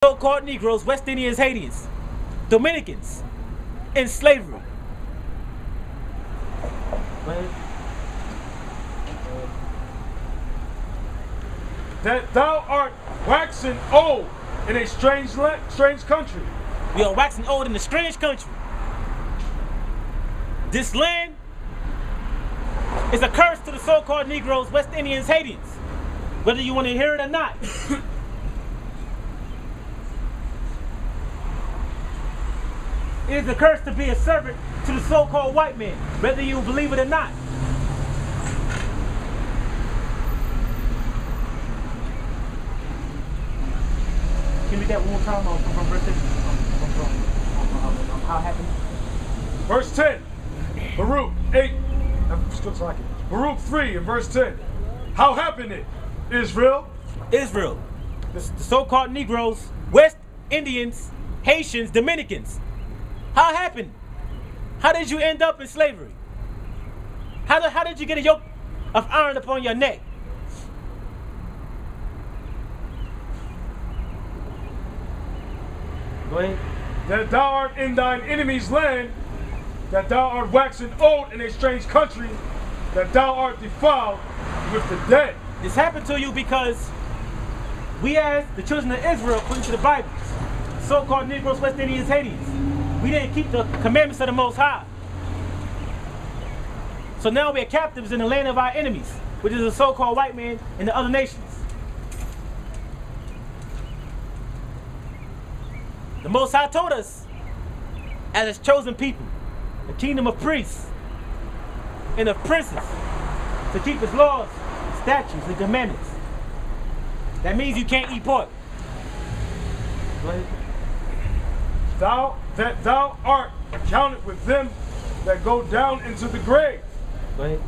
So-called Negroes, West Indians, Haitians, Dominicans in slavery. That thou art waxing old in a strange country. We are waxing old in a strange country. This land is a curse to the so-called Negroes, West Indians, Haitians, whether you want to hear it or not. It is a curse to be a servant to the so-called white man, whether you believe it or not. Can you read that one more time from verse 10? How it happened? Verse 10. Baruch 8. Baruch 3 and verse 10. How happened it, Israel? Israel. The so-called Negroes, West Indians, Haitians, Dominicans. How it happened? How did you end up in slavery? How did you get a yoke of iron upon your neck? Go ahead. That thou art in thine enemy's land, that thou art waxing old in a strange country, that thou art defiled with the dead. This happened to you because we as the children of Israel, according to the Bible, so-called Negroes, West Indians, Haitians, we didn't keep the commandments of the Most High. So now we are captives in the land of our enemies, which is the so-called white man and the other nations. The Most High told us, as his chosen people, a kingdom of priests and of princes, to keep his laws, statutes, and commandments. That means you can't eat pork. Go ahead. That thou art accounted with them that go down into the grave. Go ahead.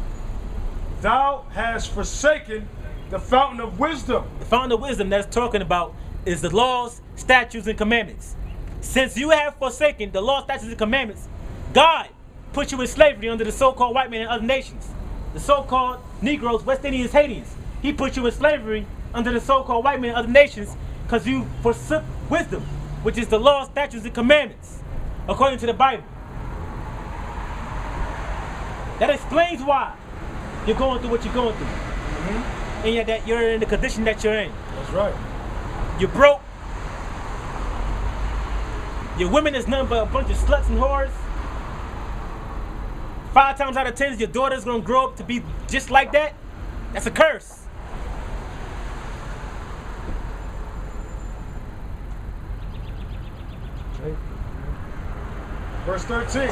Thou hast forsaken the fountain of wisdom. The fountain of wisdom that's talking about is the laws, statutes, and commandments. Since you have forsaken the laws, statutes, and commandments, God put you in slavery under the so-called white man and other nations. The so-called Negroes, West Indians, Haitians. He put you in slavery under the so-called white man and other nations because you forsook wisdom, which is the laws, statutes, and commandments, according to the Bible. That explains why you're going through what you're going through. And yet that you're in the condition that you're in. That's right. You're broke. Your women is nothing but a bunch of sluts and whores. 5 times out of 10, your daughter's gonna grow up to be just like that. That's a curse. Verse 13.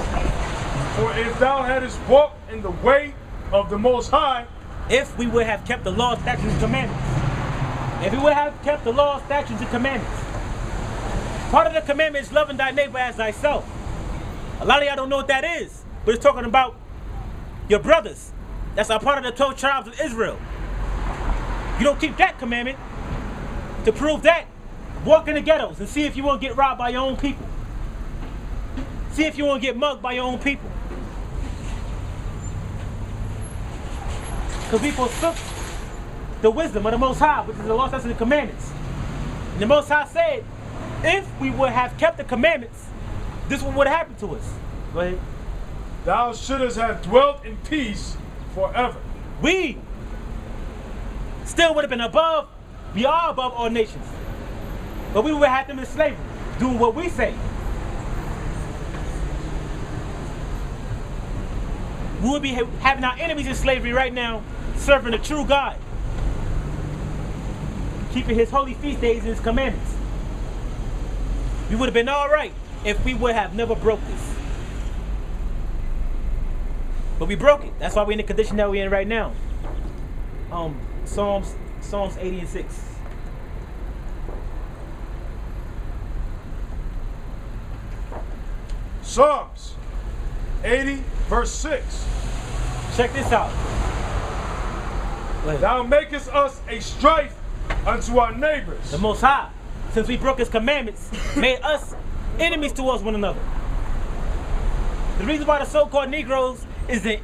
For if thou hadst walked in the way of the Most High, if we would have kept the law, statutes, and commandments. If we would have kept the law, statutes, and commandments. Part of the commandment is loving thy neighbor as thyself. A lot of y'all don't know what that is, but it's talking about your brothers. That's a part of the 12 tribes of Israel. You don't keep that commandment. To prove that, walk in the ghettos and see if you won't get robbed by your own people. See if you won't get mugged by your own people. Because we forsook the wisdom of the Most High, which is the law, statutes, and the commandments. And the Most High said, if we would have kept the commandments, this would have happened to us. Go ahead. Thou shouldest have dwelt in peace forever. We still would have been above, we are above all nations. But we would have them in slavery, doing what we say. We would be having our enemies in slavery right now, serving the true God, keeping his holy feast days and his commandments. We would have been all right if we would have never broke this. But we broke it. That's why we're in the condition that we're in right now. Psalms 80 and 6. Psalms 80 verse 6. Check this out. Thou makest us a strife unto our neighbors. The Most High, since we broke his commandments, made us enemies towards one another. The reason why the so-called Negroes is the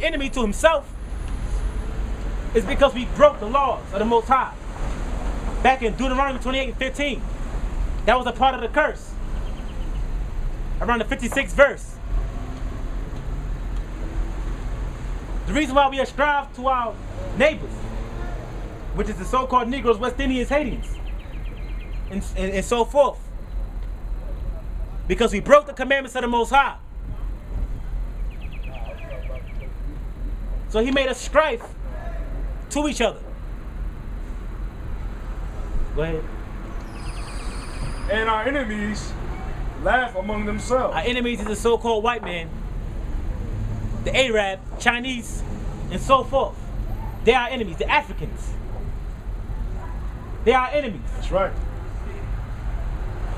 enemy to himself is because we broke the laws of the Most High. Back in Deuteronomy 28 and 15. That was a part of the curse. Around the 56th verse. The reason why we ascribe to our neighbors, which is the so-called Negroes, West Indians, Haitians, and so forth. Because we broke the commandments of the Most High. So he made us strife to each other. Go ahead. And our enemies laugh among themselves. Our enemies is the so-called white man, the Arab, Chinese, and so forth. They are enemies, the Africans. They are enemies. That's right.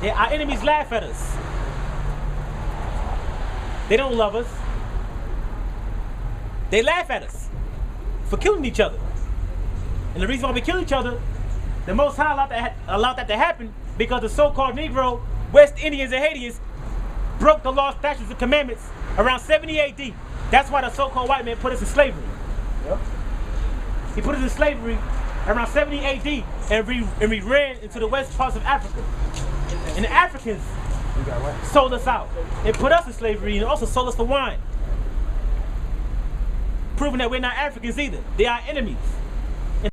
Our enemies laugh at us. They don't love us. They laugh at us for killing each other. And the reason why we kill each other, the Most High allowed that to happen because the so-called Negro, West Indians, and Haitians broke the law, statutes, and commandments around 70 AD. That's why the so-called white man put us in slavery. Yep. He put us in slavery around 70 AD, and we ran into the west parts of Africa. And the Africans sold us out and put us in slavery and also sold us for wine. Proving that we're not Africans either. They are enemies.